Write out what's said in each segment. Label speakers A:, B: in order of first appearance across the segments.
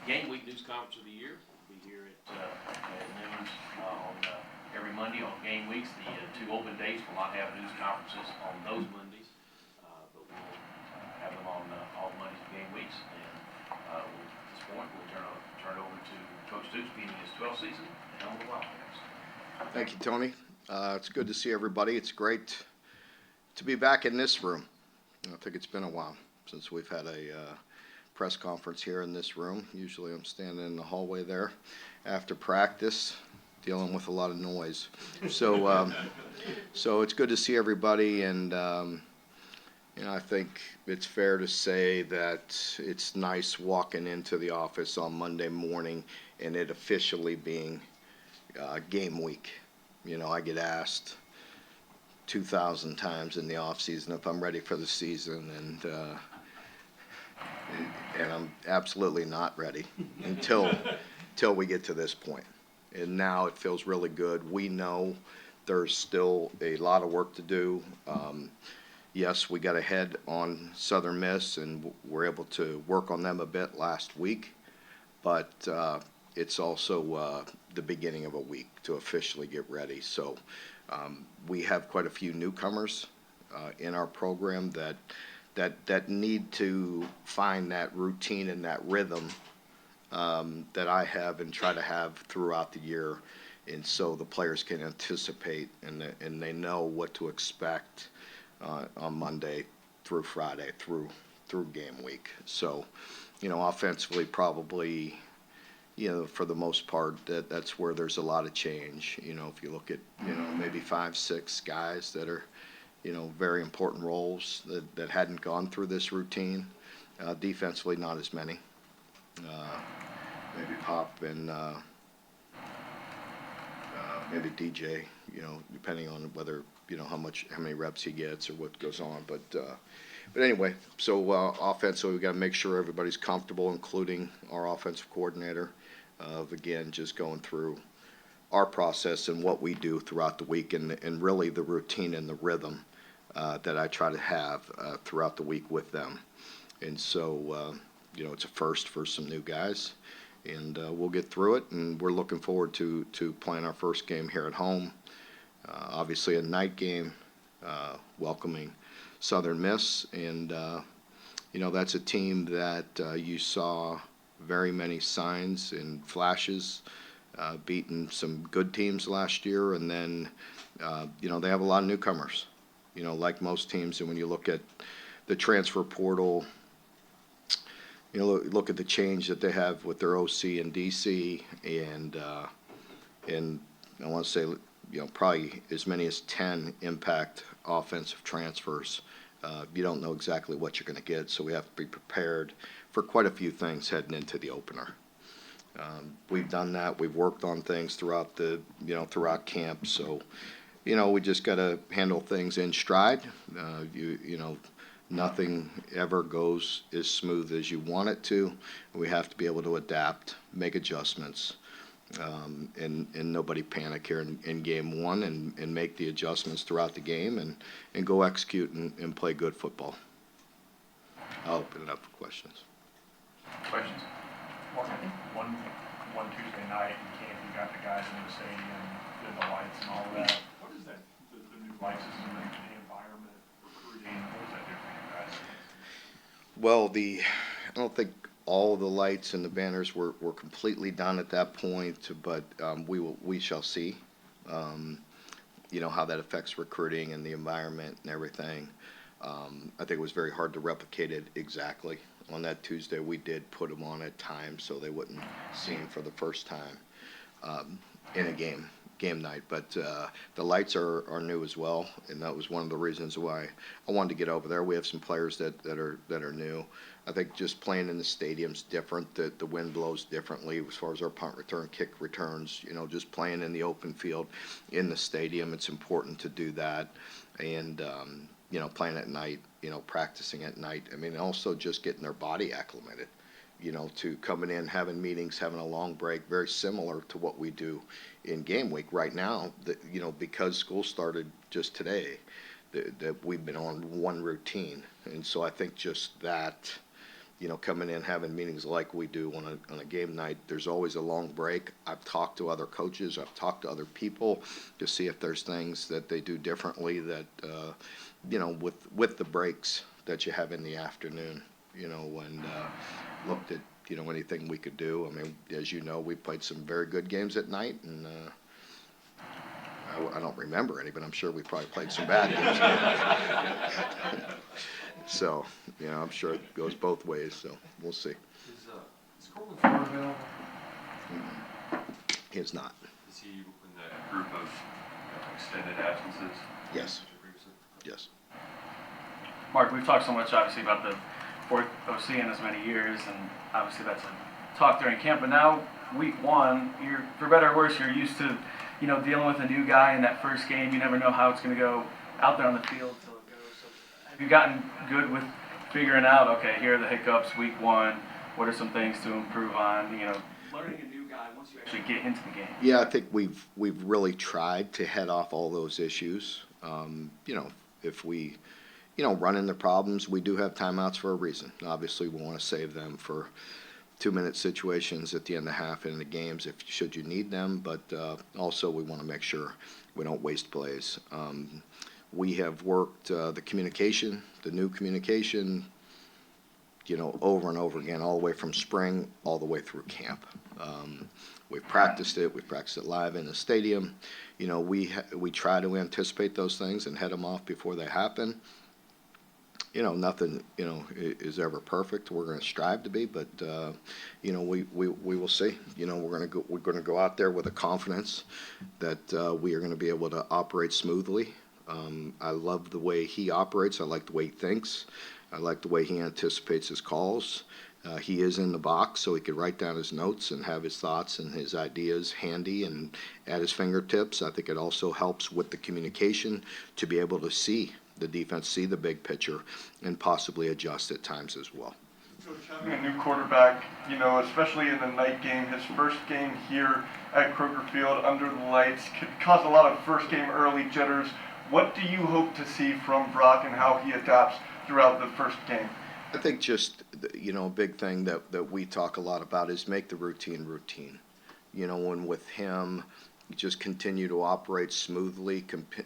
A: Game Week News Conference of the Year. We'll be here at noon on every Monday on game weeks. The two open days will not have news conferences on those Mondays, but we'll have them on all Mondays and game weeks. And at this point, we'll turn it over to Coach Stoops, beginning his 12th season at the Wildcats.
B: Thank you, Tony. It's good to see everybody. It's great to be back in this room. I think it's been a while since we've had a press conference here in this room. Usually I'm standing in the hallway there after practice dealing with a lot of noise. So it's good to see everybody, and I think it's fair to say that it's nice walking into the office on Monday morning and it officially being game week. I get asked 2,000 times in the off season if I'm ready for the season, and I'm absolutely not ready until we get to this point. And now it feels really good. We know there's still a lot of work to do. Yes, we got ahead on Southern Miss, and we're able to work on them a bit last week, but it's also the beginning of a week to officially get ready. So we have quite a few newcomers in our program that need to find that routine and that rhythm that I have and try to have throughout the year, and so the players can anticipate and they know what to expect on Monday through Friday through game week. So, offensively probably, for the most part, that's where there's a lot of change. If you look at, maybe 5, 6 guys that are, very important roles that hadn't gone through this routine. Defensively, not as many. Maybe Pop and maybe DJ, depending on whether, how many reps he gets or what goes on. But anyway, so offensively, we got to make sure everybody's comfortable, including our offensive coordinator, of again just going through our process and what we do throughout the week, and really the routine and the rhythm that I try to have throughout the week with them. And so, it's a first for some new guys, and we'll get through it. And we're looking forward to playing our first game here at home. Obviously, a night game, welcoming Southern Miss, and that's a team that you saw very many signs and flashes, beating some good teams last year, and then they have a lot of newcomers, like most teams. And when you look at the transfer portal, look at the change that they have with their OC and DC, and I want to say, probably as many as 10 impact offensive transfers. You don't know exactly what you're going to get, so we have to be prepared for quite a few things heading into the opener. We've done that. We've worked on things throughout throughout camp. So, we just got to handle things in stride. Nothing ever goes as smooth as you want it to. We have to be able to adapt, make adjustments, and nobody panic here in game one, and make the adjustments throughout the game, and go execute and play good football. I'll open it up for questions.
C: Questions? Mark, I think one Tuesday night in camp, you got the guys in the stadium, did the lights and all of that. What is that, the new light system and the environment, recruiting, what does that do for you guys?
B: Well, I don't think all the lights and the banners were completely done at that point, but we shall see, how that affects recruiting and the environment and everything. I think it was very hard to replicate it exactly. On that Tuesday, we did put them on at times so they wouldn't see them for the first time in a game night. But the lights are new as well, and that was one of the reasons why I wanted to get over there. We have some players that are new. I think just playing in the stadium's different. The wind blows differently as far as our punt return, kick returns. Just playing in the open field in the stadium, it's important to do that. And playing at night, practicing at night. I mean, also just getting their body acclimated, to coming in, having meetings, having a long break, very similar to what we do in game week right now. Because school started just today, that we've been on one routine. And so I think just that coming in, having meetings like we do on a game night. There's always a long break. I've talked to other coaches, I've talked to other people to see if there's things that they do differently that, with the breaks that you have in the afternoon, and looked at, anything we could do. I mean, as you know, we played some very good games at night, and I don't remember any, but I'm sure we probably played some bad games. So, I'm sure it goes both ways, so we'll see.
D: Is Corbin Ford available?
B: He is not.
D: Is he in that group of extended absences?
B: Yes. Yes.
E: Mark, we've talked so much, obviously, about the fourth OC in as many years, and obviously that's a talk during camp. But now, week one, you're, for better or worse, you're used to, dealing with a new guy in that first game. You never know how it's going to go out there on the field until it goes. So, have you gotten good with figuring out, okay, here are the hiccups, week one, what are some things to improve on, learning a new guy once you actually get into the game?
B: Yeah, I think we've really tried to head off all those issues. If we, run into problems, we do have timeouts for a reason. Obviously, we want to save them for 2-minute situations at the end of half in the games should you need them, but also we want to make sure we don't waste plays. We have worked the communication, the new communication, over and over again, all the way from spring all the way through camp. We've practiced it. We've practiced it live in the stadium. We try to anticipate those things and head them off before they happen. Nothing, is ever perfect. We're going to strive to be, but we will see. We're going to go out there with a confidence that we are going to be able to operate smoothly. I love the way he operates. I like the way he thinks. I like the way he anticipates his calls. He is in the box, so he could write down his notes and have his thoughts and his ideas handy and at his fingertips. I think it also helps with the communication to be able to see the defense, see the big picture, and possibly adjust at times as well.
C: Coach, having a new quarterback, especially in the night game, his first game here at Kroger Field under the lights could cause a lot of first game early jitters. What do you hope to see from Brock and how he adapts throughout the first game?
B: I think just, a big thing that we talk a lot about is make the routine. And with him, just continue to operate smoothly,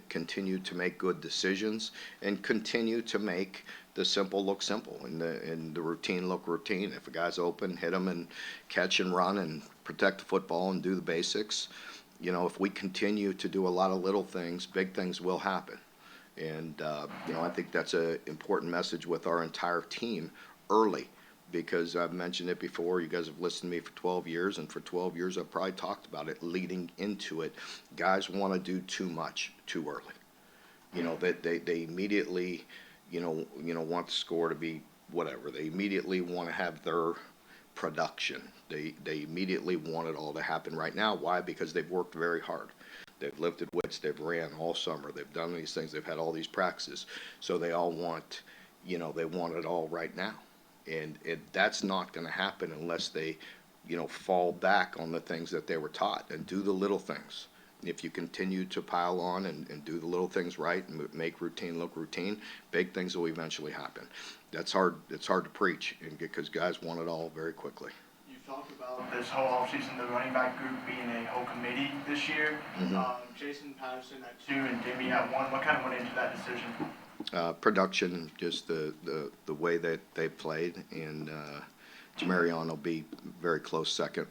B: continue to make good decisions, and continue to make the simple look simple and the routine look routine. If a guy's open, hit him and catch and run and protect the football and do the basics. If we continue to do a lot of little things, big things will happen. And, I think that's an important message with our entire team early, because I've mentioned it before. You guys have listened to me for 12 years, and for 12 years I've probably talked about it leading into it. Guys want to do too much too early. That they immediately, want the score to be whatever. They immediately want to have their production. They immediately want it all to happen right now. Why? Because they've worked very hard. They've lifted weights, they've ran all summer, they've done these things, they've had all these practices. So they all want, they want it all right now. And that's not going to happen unless they, fall back on the things that they were taught and do the little things. If you continue to pile on and do the little things right and make routine look routine, big things will eventually happen. That's hard. It's hard to preach because guys want it all very quickly.
F: You've talked about this whole offseason, the running back group being a whole committee this year. Jason Patterson at 2 and Jimmy at 1. What kind of went into that decision?
B: Production, just the way that they played, and Jamarion will be very close second,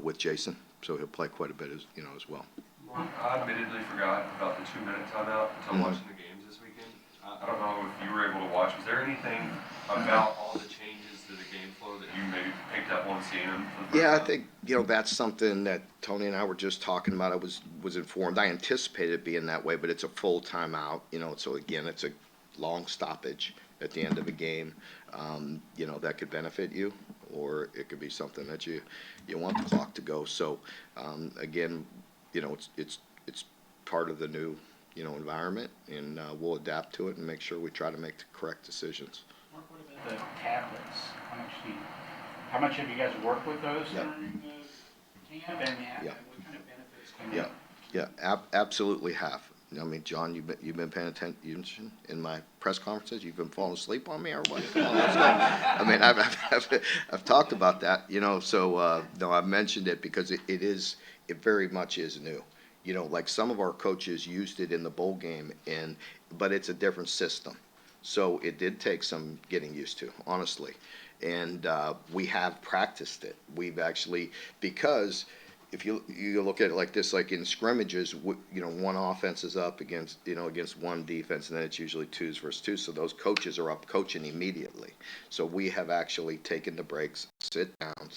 B: with Jason, so he'll play quite a bit as well.
D: I admittedly forgot about the 2-minute timeout until watching the games this weekend. I don't know if you were able to watch. Was there anything about all the changes to the game flow that you maybe picked up on seeing them for the first
B: Yeah, I
D: time?
B: think that's something that Tony and I were just talking about. I was informed. I anticipated it being that way, but it's a full timeout. So again, it's a long stoppage at the end of a game. That could benefit you, or it could be something that you want the clock to go. So again, it's part of the new environment, and we'll adapt to it and make sure we try to make the correct decisions.
G: Mark, what about the tablets? How much have you guys worked with those during the camp, and what kind of benefits can they?
B: Absolutely have. I mean, John, you've been paying attention in my press conferences? You've been falling asleep on me or what? Come on, let's go. I mean, I've talked about that, so, no, I've mentioned it because it very much is new. Like some of our coaches used it in the bowl game but it's a different system. So it did take some getting used to, honestly. And, we have practiced it. We've actually, because if you look at it like this, like in scrimmages, one offense is up against one defense, and then it's usually twos versus twos. So those coaches are up coaching immediately. So we have actually taken the breaks, sit down,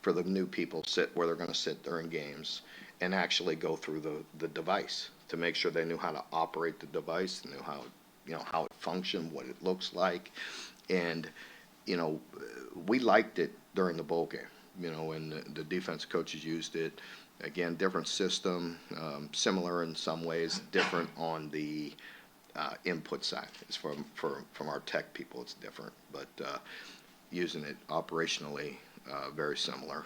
B: for the new people, sit where they're going to sit during games, and actually go through the device to make sure they knew how to operate the device, knew how it functioned, what it looks like, and we liked it during the bowl game. And the defense coaches used it. Again, different system, similar in some ways, different on the input side. It's from our tech people, it's different, but using it operationally, very similar.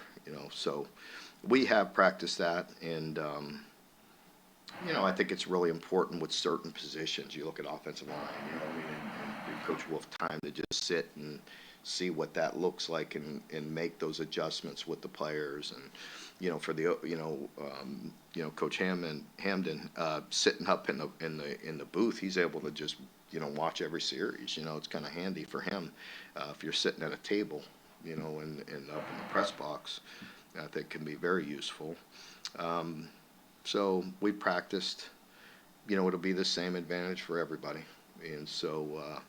B: So we have practiced that, and I think it's really important with certain positions. You look at offensive line, and Coach Wolf time to just sit and see what that looks like and make those adjustments with the players. And for the Coach Hamden sitting up in the booth, he's able to just watch every series. It's kind of handy for him if you're sitting at a table, and up in the press box. I think can be very useful. So we practiced. It'll be the same advantage for everybody, and so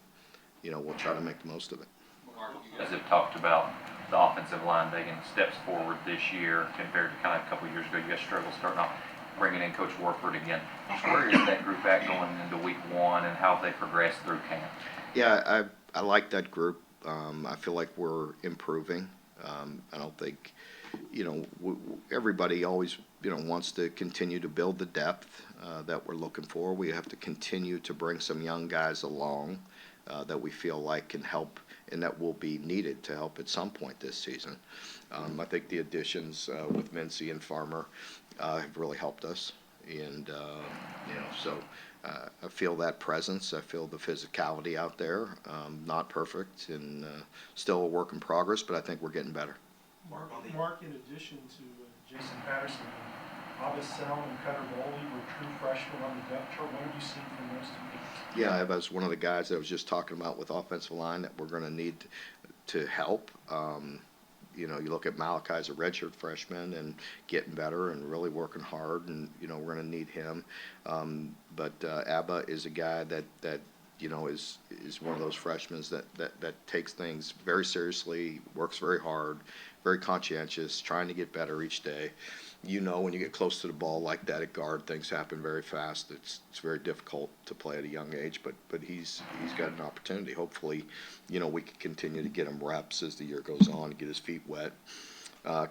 B: we'll try to make the most of it.
A: Mark, you guys have talked about the offensive line taking steps forward this year compared to kind of a couple of years ago. You guys struggled starting off, bringing in Coach Warford again. Where is that group at going into week one, and how have they progressed through camp?
B: Yeah, I like that group. I feel like we're improving. I don't think, everybody always, wants to continue to build the depth that we're looking for. We have to continue to bring some young guys along that we feel like can help and that will be needed to help at some point this season. I think the additions with Mincy and Farmer have really helped us. And, so I feel that presence. I feel the physicality out there. Not perfect and still a work in progress, but I think we're getting better.
C: Mark, in addition to Jason Patterson, Abbas Selm and Cutter Bowley were true freshmen on the depth chart. What have you seen from those two teams?
B: Yeah, I was one of the guys I was just talking about with offensive line that we're going to need to help. You look at Malachi as a redshirt freshman and getting better and really working hard, and we're going to need him. But Abba is a guy that is one of those freshmen that takes things very seriously, works very hard, very conscientious, trying to get better each day. When you get close to the ball like that at guard, things happen very fast. It's very difficult to play at a young age, but he's got an opportunity. Hopefully, we can continue to get him reps as the year goes on, get his feet wet.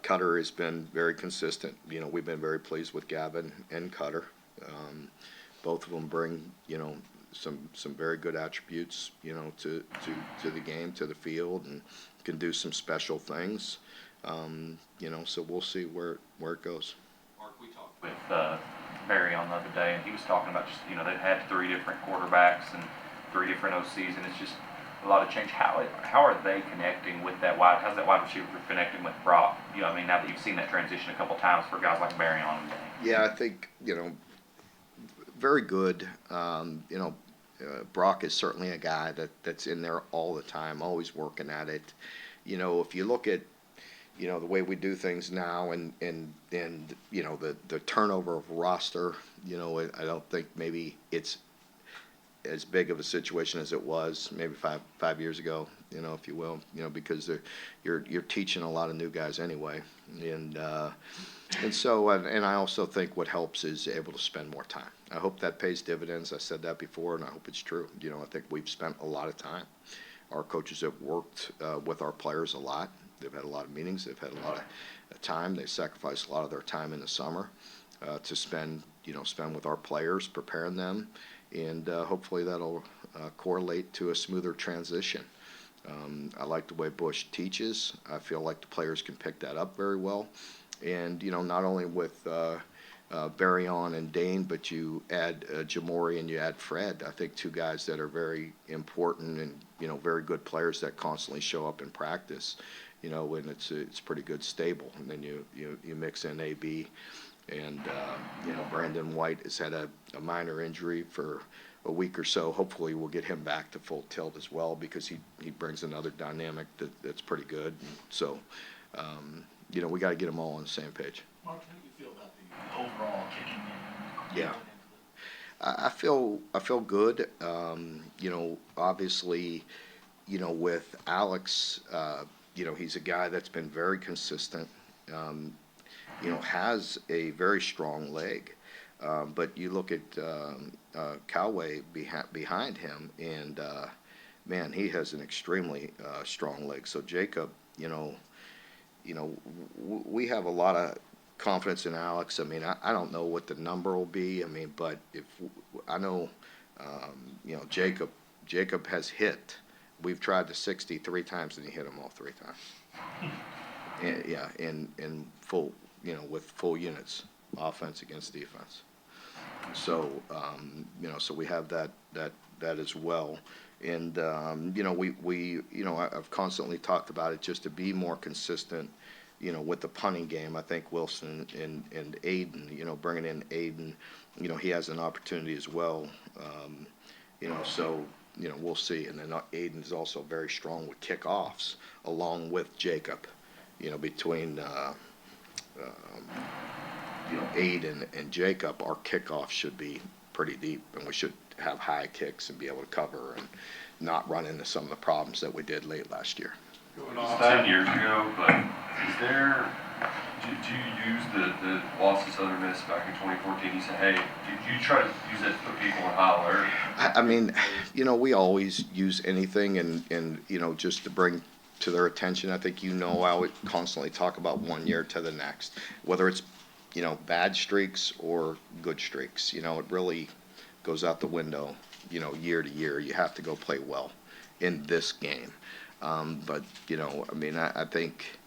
B: Cutter has been very consistent. We've been very pleased with Gavin and Cutter. Both of them bring, some very good attributes, to the game, to the field, and can do some special things. So we'll see where it goes.
A: Mark, we talked with Barry on the other day, and he was talking about just, they had 3 different quarterbacks and 3 different OCs, and it's just a lot of change. How are they connecting with that how's that wide receiver connecting with Brock? Now that you've seen that transition a couple times for guys like Barry on the game. Yeah,
B: I think, very good. Brock is certainly a guy that's in there all the time, always working at it. If you look at the way we do things now and the turnover of roster, I don't think maybe it's as big of a situation as it was maybe five years ago, if you will, because you're teaching a lot of new guys anyway. And so I also think what helps is able to spend more time. I hope that pays dividends. I said that before, and I hope it's true. I think we've spent a lot of time. Our coaches have worked with our players a lot. They've had a lot of meetings. They've had a lot of time. They sacrificed a lot of their time in the summer to spend with our players, preparing them, and hopefully that'll correlate to a smoother transition. I like the way Bush teaches. I feel like the players can pick that up very well, and not only with Barryon and Dane, but you add Jamori and you add Fred. I think two guys that are very important and, you know, very good players that constantly show up in practice, you know, and it's pretty good stable. And then you mix in AB and, you know, Brandon White has had a minor injury for a week or so. Hopefully we'll get him back to full tilt as well, because he brings another dynamic that's pretty good. And so, you know, we got to get them all on the same page.
A: Mark, how do you feel about the overall kicking in?
B: Yeah. I feel good. You know, obviously, you know, with Alex, you know, he's a guy that's been very consistent. You know, has a very strong leg. But you look at Cowway behind him, and man, he has an extremely strong leg. So Jacob, you know, we have a lot of confidence in Alex. I mean, I don't know what the number will be. I mean, but if I know, you know, Jacob has hit. We've tried the 60 3 times, and he hit them all 3 times. And, yeah, in full, you know, with full units, offense against defense. So, you know, so we have that as well. And, you know, we you know, I've constantly talked about it, just to be more consistent, you know, with the punting game. I think Wilson and Aiden, you know, bringing in Aiden, you know, he has an opportunity as well. You know, so, you know, we'll see. And then Aiden's also very strong with kickoffs, along with Jacob, you know, between, you know, Aiden and Jacob, our kickoff should be pretty deep, and we should have high kicks and be able to cover and not run into some of the problems that we did late last year.
D: It was 10 years ago, but is there, do you use the loss to Southern Miss back in 2014? You say, hey, do you try to use that to put people in high alert?
B: I mean, you know, we always use anything and, you know, just to bring to their attention. I think, you know, I would constantly talk about 1 year to the next, whether it's, you know, bad streaks or good streaks. You know, it really goes out the window, you know, year to year. You have to go play well in this game. But, you know, I mean, I think,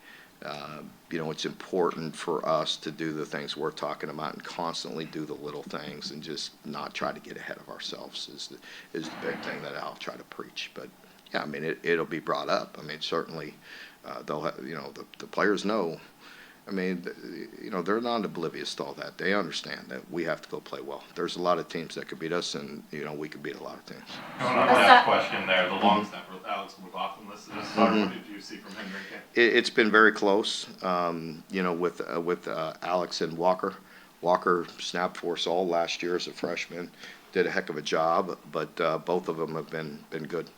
B: you know, it's important for us to do the things we're talking about and constantly do the little things and just not try to get ahead of ourselves is the big thing that I'll try to preach. But, yeah, I mean, it'll be brought up. I mean, certainly they'll have, you know, the players know. I mean, you know, they're not oblivious to all that. They understand that we have to go play well. There's a lot of teams that could beat us, and, you know, we could beat a lot of teams.
H: Going on to that question there, the long snapper, Alex McLaughlin, what did you see from him during camp?
B: It's been very close, you know, with Alex and Walker. Walker snapped for us all last year as a freshman, did a heck of a job, but both of them have been good.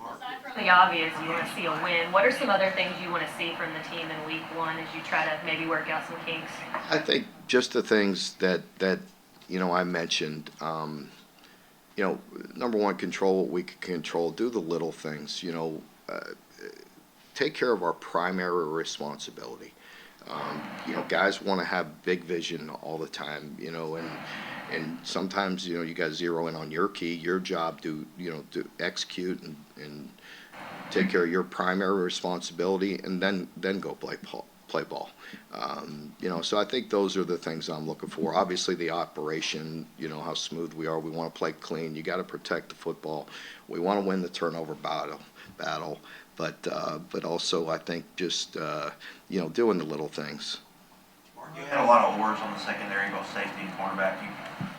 I: Aside from the obvious, you want to see a win. What are some other things you want to see from the team in week 1 as you try to maybe work out some kinks?
B: I think just the things that you know, I mentioned. You know, number one, control what we can control. Do the little things. You know, take care of our primary responsibility. You know, guys want to have big vision all the time. You know, and sometimes, you know, you got to zero in on your key, your job to, you know, to execute and take care of your primary responsibility, and then go play ball. You know, so I think those are the things I'm looking for. Obviously, the operation, you know, how smooth we are. We want to play clean. You got to protect the football. We want to win the turnover battle. But also, I think just, you know, doing the little things.
J: You had a lot of oars on the secondary, both safety and cornerback. You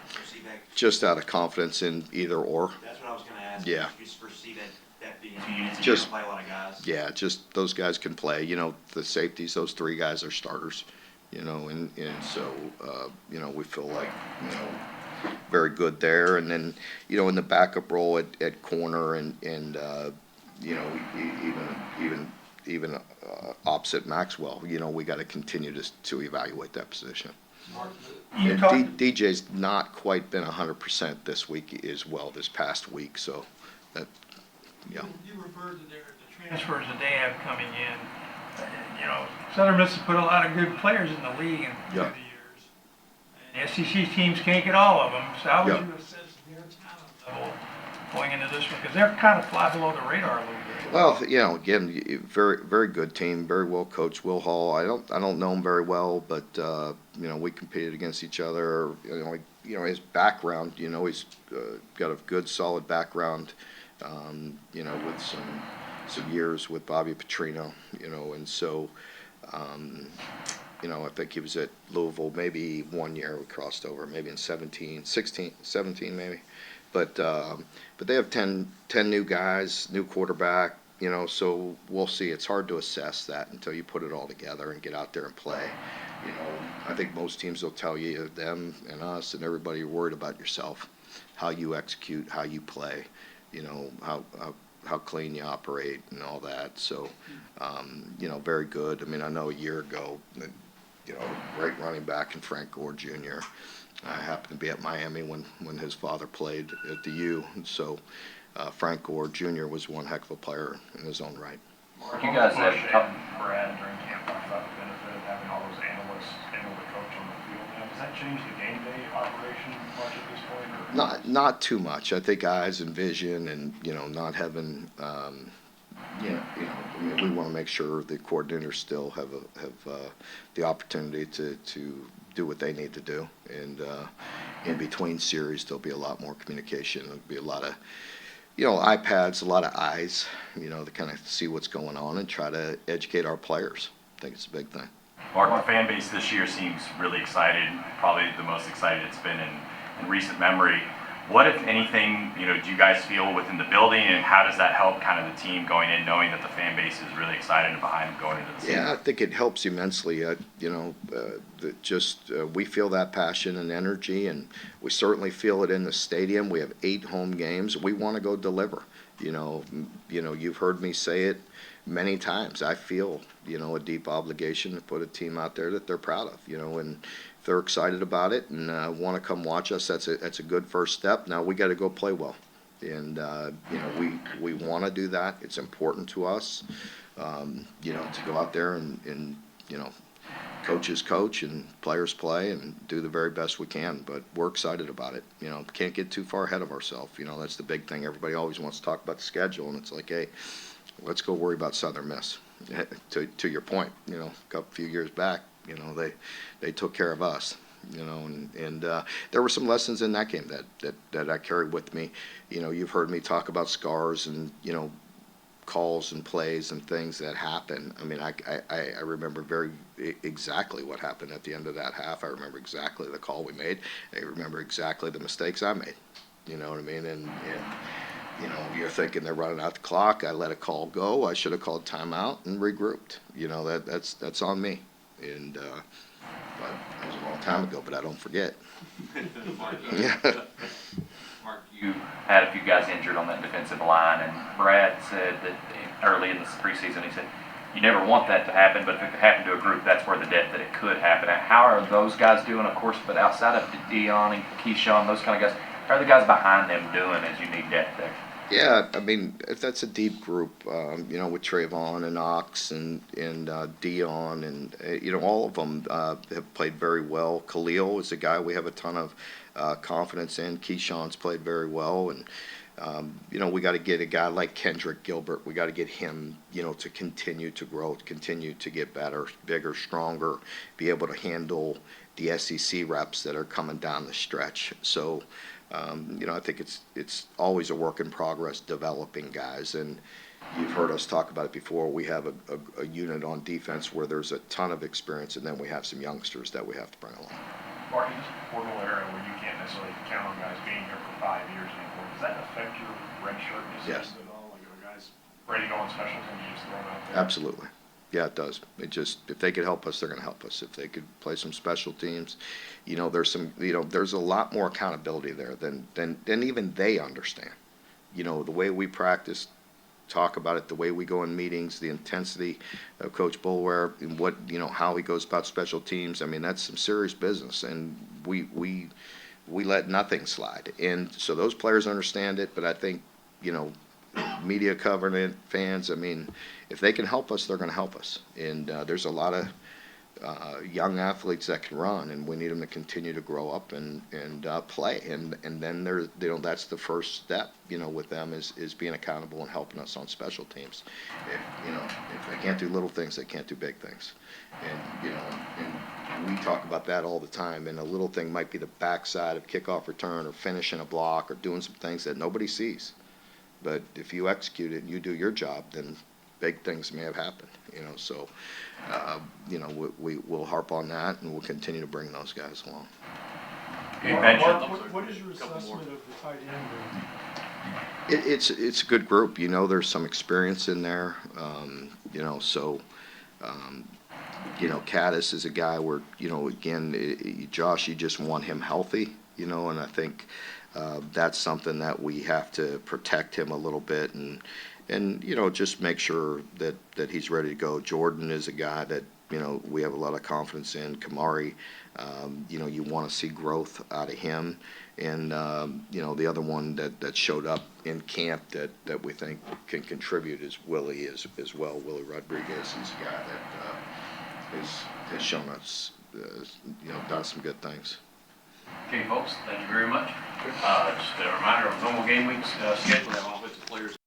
J: foresee that?
B: Just out of confidence in either or.
J: That's what I was going to ask.
B: Yeah.
J: You just foresee that being 2 units and
B: Just-
J: you're going to play a lot of guys?
B: Yeah, just those guys can play. You know, the safeties, those 3 guys are starters. You know, and so, you know, we feel like, you know, very good there. And then, you know, in the backup role at corner and you know, even opposite Maxwell, you know, we got to continue to evaluate that position. And DJ's not quite been 100% this week as well, this past week, so that, yeah.
K: You referred to the transfers that they have coming in. You know, Southern Miss has put a lot of good players in the league through the years. And the SEC teams can't get all of them, so how would you assess their talent level going into this one? Because they're kind of fly below the radar a little bit.
B: Well, again, very, very good team, very well coached. Will Hall, I don't know him very well, but we competed against each other. His background, he's got a good, solid background. With some years with Bobby Petrino, and so. I think he was at Louisville maybe 1 year. We crossed over, maybe in 17 maybe. But they have 10 new guys, new quarterback, so we'll see. It's hard to assess that until you put it all together and get out there and play. I think most teams will tell you, them and us and everybody, you're worried about yourself, how you execute, how you play, how clean you operate and all that. So, very good. I mean, I know a year ago, great running back in Frank Gore Jr. I happened to be at Miami when his father played at the U. And so Frank Gore Jr. was one heck of a player in his own right.
C: Mark,
E: You guys have
C: Brad during camp talked about the benefit of having all those analysts able to coach on the field. Now, does that change the game day operation much at this point? Or?
B: Not too much. I think eyes and vision and, not having, we want to make sure the coordinators still have the opportunity to do what they need to do. And in between series, there'll be a lot more communication. There'll be a lot of, iPads, a lot of eyes, to kind of see what's going on and try to educate our players. I think it's a big thing.
L: Mark, the fan base this year seems really excited, probably the most excited it's been in recent memory. What, if anything, do you guys feel within the building, and how does that help kind of the team going in, knowing that the fan base is really excited and behind them going into the season?
B: Yeah, I think it helps immensely. We feel that passion and energy, and we certainly feel it in the stadium. We have 8 home games. We want to go deliver. You've heard me say it many times. I feel, a deep obligation to put a team out there that they're proud of, and if they're excited about it and want to come watch us, that's a good first step. Now we got to go play well, and we want to do that. It's important to us, to go out there and coaches coach and players play and do the very best we can. But we're excited about it. Can't get too far ahead of ourselves. That's the big thing. Everybody always wants to talk about the schedule, and it's like, hey, let's go worry about Southern Miss. To your point, a few years back, they took care of us, and there were some lessons in that game that I carried with me. You've heard me talk about scars and, calls and plays and things that happen. I mean, I remember very exactly what happened at the end of that half. I remember exactly the call we made. I remember exactly the mistakes I made. You know what I mean? And you're thinking they're running out the clock. I let a call go. I should have called timeout and regrouped. That's on me. And but it was a long time ago, but I don't forget.
L: Mark, you had a few guys injured on that defensive line, and Brad said that early in the preseason, he said, you never want that to happen, but if it could happen to a group, that's where the depth that it could happen. How are those guys doing, of course, but outside of Dion and Keyshawn, those kind of guys, how are the guys behind them doing as you need depth there?
B: Yeah, I mean, that's a deep group, with Trayvon and Ox and Dion and, all of them have played very well. Khalil is a guy we have a ton of confidence in. Keyshawn's played very well. And, we got to get a guy like Kendrick Gilbert. We got to get him, to continue to grow, to continue to get better, bigger, stronger, be able to handle the SEC reps that are coming down the stretch. So, I think it's always a work in progress developing guys, and you've heard us talk about it before. We have a unit on defense where there's a ton of experience, and then we have some youngsters that we have to bring along.
C: Mark, in this portal era where you can't necessarily count on guys being here for 5 years anymore, does that affect your redshirt decisions at all? Like, are guys ready to go on special teams, you just throw them out there?
B: Absolutely. Yeah, it does. If they could help us, they're going to help us. If they could play some special teams, there's a lot more accountability there than even they understand. The way we practice, talk about it, the way we go in meetings, the intensity of Coach Boulware and how he goes about special teams. I mean, that's some serious business, and we let nothing slide. And so those players understand it, but I think, media covering it, fans, I mean, if they can help us, they're going to help us. And there's a lot of young athletes that can run, and we need them to continue to grow up and play. And then there, that's the first step, with them is being accountable and helping us on special teams. If they can't do little things, they can't do big things. And we talk about that all the time. And a little thing might be the backside of kickoff return or finishing a block or doing some things that nobody sees. But if you execute it and you do your job, then big things may have happened, so, we'll harp on that and we'll continue to bring those guys along.
C: Mark, what is your assessment of the tight end group?
B: It's a good group, there's some experience in there, so, Caddis is a guy where, again, Josh, you just want him healthy, and I think, that's something that we have to protect him a little bit and just make sure that he's ready to go. Jordan is a guy that, we have a lot of confidence in. Kamari, you want to see growth out of him. And, the other one that showed up in camp that we think can contribute is Willie as well. Willie Rodriguez is a guy that has shown us, done some good things.
A: Okay, folks, thank you very much. Just a reminder of normal game weeks schedule. We have offensive players